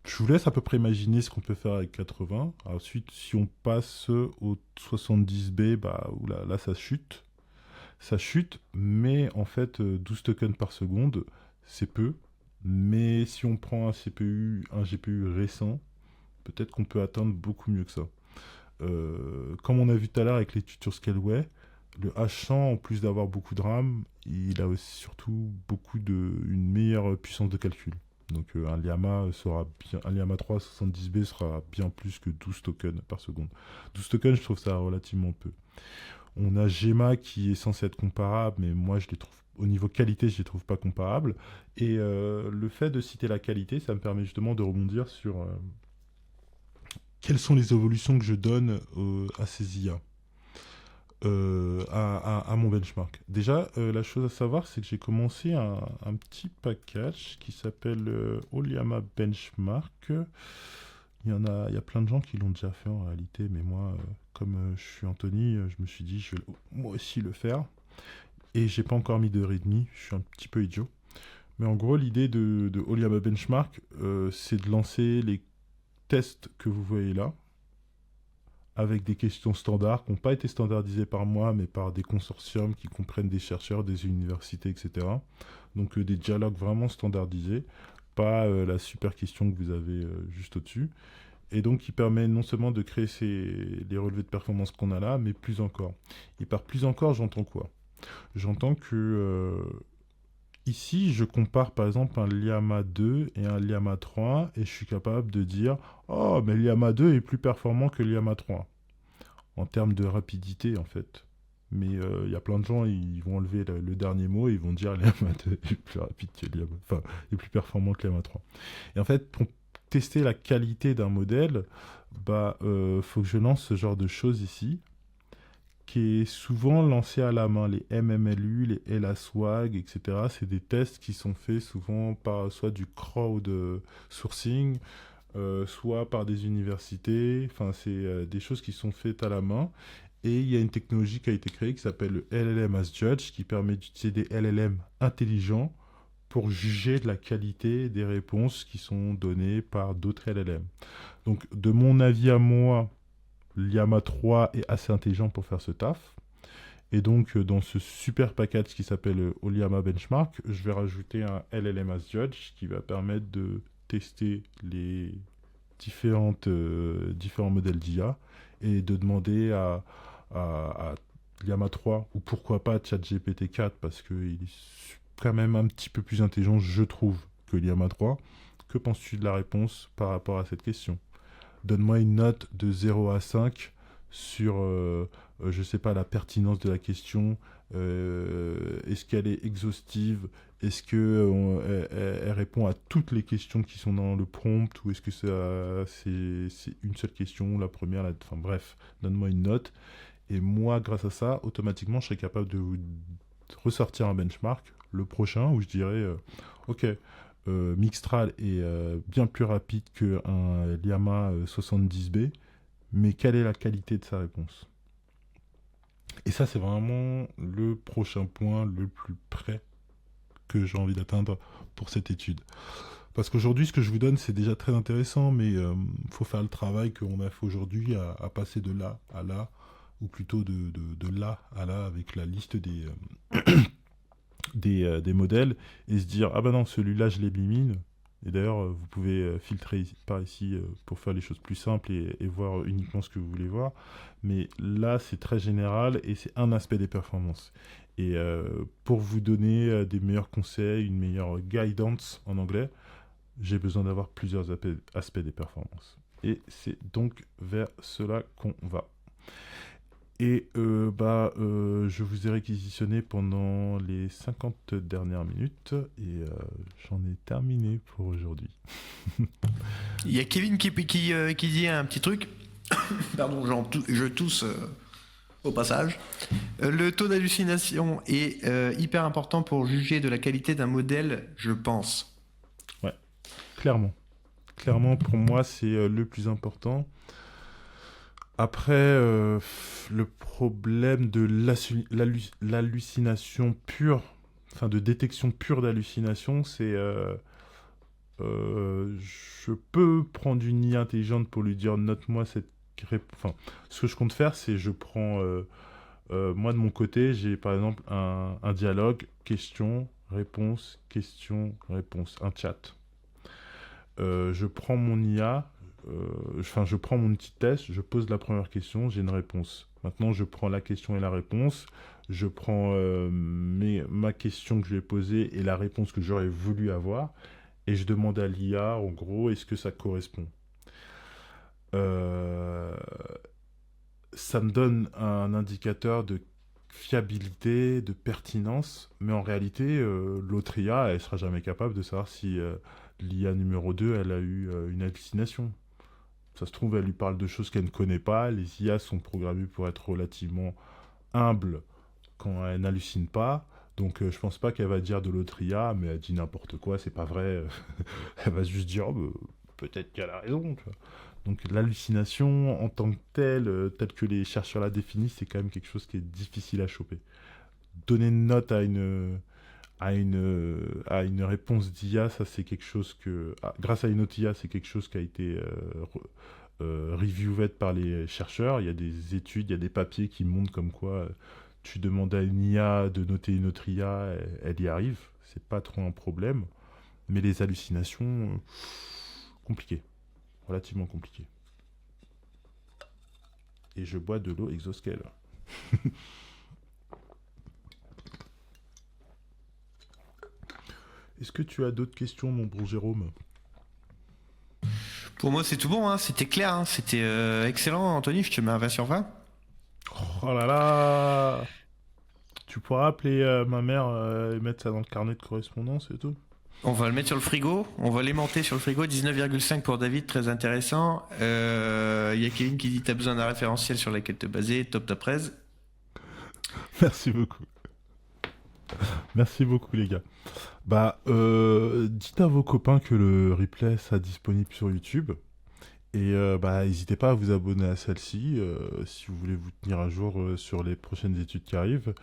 Je vous laisse à peu près imaginer ce qu'on peut faire avec 80. Ensuite, si on passe au 70B, bah, oula, là ça chute. Ça chute, mais en fait, 12 tokens par seconde, c'est peu. Mais si on prend un GPU récent, peut-être qu'on peut atteindre beaucoup mieux que ça. Comme on a vu tout à l'heure avec l'étude sur Scaleway, le H100, en plus d'avoir beaucoup de RAM, il a aussi surtout une meilleure puissance de calcul. Donc un Llama 3 70B sera bien plus que 12 tokens par seconde. 12 tokens, je trouve ça relativement peu. On a Gemma qui est censé être comparable, mais moi je les trouve au niveau qualité, je les trouve pas comparables. Et le fait de citer la qualité, ça me permet justement de rebondir sur quelles sont les évolutions que je donne à ces IA. À mon benchmark. Déjà, la chose à savoir, c'est que j'ai commencé un petit package qui s'appelle Oliama Benchmark. Il y a plein de gens qui l'ont déjà fait en réalité, mais moi, comme je suis Anthony, je me suis dit, je vais moi aussi le faire. Et j'ai pas encore mis de readme, je suis un petit peu idiot. Mais en gros, l'idée de Oliama Benchmark, c'est de lancer les tests que vous voyez là, avec des questions standards qui n'ont pas été standardisées par moi, mais par des consortiums qui comprennent des chercheurs, des universités, etc. Donc des dialogues vraiment standardisés, pas la super question que vous avez juste au-dessus. Et donc qui permet non seulement de créer les relevés de performance qu'on a là, mais plus encore. Et par plus encore, j'entends quoi? J'entends que ici, je compare par exemple un Llama 2 et un Llama 3 et je suis capable de dire oh, mais Llama 2 est plus performant que Llama 3 en termes de rapidité en fait. Mais il y a plein de gens, ils vont enlever le dernier mot et ils vont dire Llama 2 est plus rapide que Llama, enfin, est plus performant que Llama 3. Et en fait, pour tester la qualité d'un modèle, bah, faut que je lance ce genre de choses ici qui est souvent lancé à la main, les MMLU, les LASWAG, etc. C'est des tests qui sont faits souvent par soit du crowd sourcing, soit par des universités. Enfin, c'est des choses qui sont faites à la main. Et il y a une technologie qui a été créée qui s'appelle le LLM as Judge, qui permet d'utiliser des LLM intelligents pour juger de la qualité des réponses qui sont données par d'autres LLM. Donc, de mon avis à moi, Llama 3 est assez intelligent pour faire ce taf. Et donc, dans ce super package qui s'appelle Oliama Benchmark, je vais rajouter un LLM as Judge qui va permettre de tester les différents modèles d'IA et de demander à Llama 3 ou pourquoi pas ChatGPT 4 parce qu'il est quand même un petit peu plus intelligent, je trouve, que Llama 3. Que penses-tu de la réponse par rapport à cette question? Donne-moi une note de 0 à 5 sur, je sais pas, la pertinence de la question. Est-ce qu'elle est exhaustive? Est-ce qu'elle répond à toutes les questions qui sont dans le prompt? Ou est-ce que c'est une seule question, la première, enfin bref, donne-moi une note. Et moi, grâce à ça, automatiquement, je serai capable de vous ressortir un benchmark, le prochain, où je dirais, ok, Mixtral est bien plus rapide qu'un Llama 70B, mais quelle est la qualité de sa réponse? Et ça, c'est vraiment le prochain point le plus près que j'ai envie d'atteindre pour cette étude. Parce qu'aujourd'hui, ce que je vous donne, c'est déjà très intéressant, mais il faut faire le travail qu'on a fait aujourd'hui à passer de là à là, ou plutôt de là à là avec la liste des modèles et se dire ah bah non celui-là je l'élimine. Et d'ailleurs vous pouvez filtrer par ici pour faire les choses plus simples et voir uniquement ce que vous voulez voir, mais là c'est très général et c'est un aspect des performances. Et pour vous donner des meilleurs conseils, une meilleure guidance en anglais, j'ai besoin d'avoir plusieurs aspects des performances. Et c'est donc vers cela qu'on va. Et je vous ai réquisitionné pendant les 50 dernières minutes et j'en ai terminé pour aujourd'hui. Il y a Kevin qui dit un petit truc. Pardon, je tousse au passage. Le taux d'hallucination est hyper important pour juger de la qualité d'un modèle, je pense. Ouais, clairement. Clairement, pour moi, c'est le plus important. Après, le problème de l'hallucination pure, enfin de détection pure d'hallucination, c'est je peux prendre une IA intelligente pour lui dire note-moi cette enfin, ce que je compte faire, c'est je prends moi de mon côté, j'ai par exemple un dialogue question réponse un chat. Je prends mon IA. Je prends mon petit test, je pose la première question, j'ai une réponse. Maintenant, je prends la question et la réponse, je prends ma question que je lui ai posée et la réponse que j'aurais voulu avoir, et je demande à l'IA, en gros, est-ce que ça correspond. Ça me donne un indicateur de fiabilité, de pertinence, mais en réalité, l'autre IA, elle sera jamais capable de savoir si l'IA numéro 2, elle a eu une hallucination. Ça se trouve, elle lui parle de choses qu'elle ne connaît pas. Les IA sont programmées pour être relativement humbles quand elle n'hallucine pas. Donc je pense pas qu'elle va dire de l'autre IA, mais elle dit n'importe quoi, c'est pas vrai. Elle va juste dire peut-être qu'elle a raison. Tu vois. Donc l'hallucination en tant que telle que les chercheurs la définissent, c'est quand même quelque chose qui est difficile à choper. Donner une note à une réponse d'IA, ça c'est quelque chose que... grâce à une autre IA, c'est quelque chose qui a été reviewed par les chercheurs. Il y a des études, il y a des papiers qui montrent comme quoi tu demandes à une IA de noter une autre IA, elle y arrive. C'est pas trop un problème. Mais les hallucinations, compliqué. Relativement compliqué. Et je bois de l'eau exoscale. Est-ce que tu as d'autres questions, mon bon Jérôme ? Pour moi, c'est tout bon, hein. C'était clair, hein. C'était excellent, Anthony. Je te mets un 20 sur 20. Oh là là ! Tu pourras appeler ma mère et mettre ça dans le carnet de correspondance et tout ? On va le mettre sur le frigo. On va l'aimanter sur le frigo. 19,5 pour David, très intéressant. Il y a Kevin qui dit t'as besoin d'un référentiel sur lequel te baser. Top ta presse. Merci beaucoup. Merci beaucoup, les gars. Dites à vos copains que le replay sera disponible sur YouTube. Et n'hésitez pas à vous abonner à celle-ci si vous voulez vous tenir à jour sur les prochaines études qui arrivent.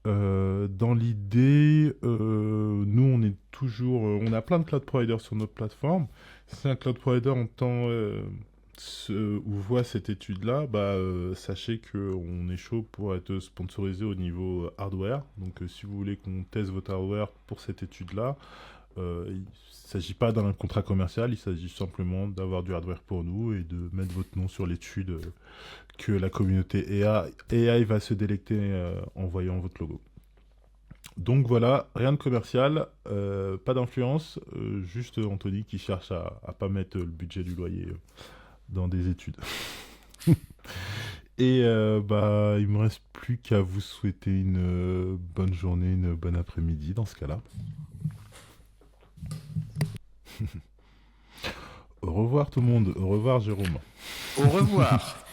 Dans l'idée, nous on est toujours, on a plein de cloud providers sur notre plateforme. Si un cloud provider entend ou voit cette étude-là, sachez qu'on est chaud pour être sponsorisé au niveau hardware. Donc si vous voulez qu'on teste votre hardware pour cette étude-là, il ne s'agit pas d'un contrat commercial, il s'agit simplement d'avoir du hardware pour nous et de mettre votre nom sur l'étude que la communauté AI va se délecter en voyant votre logo. Donc voilà, rien de commercial, pas d'influence, juste Anthony qui cherche à pas mettre le budget du loyer dans des études. Et il me reste plus qu'à vous souhaiter une bonne journée, une bonne après-midi dans ce cas-là. Au revoir tout le monde, au revoir Jérôme. Au revoir.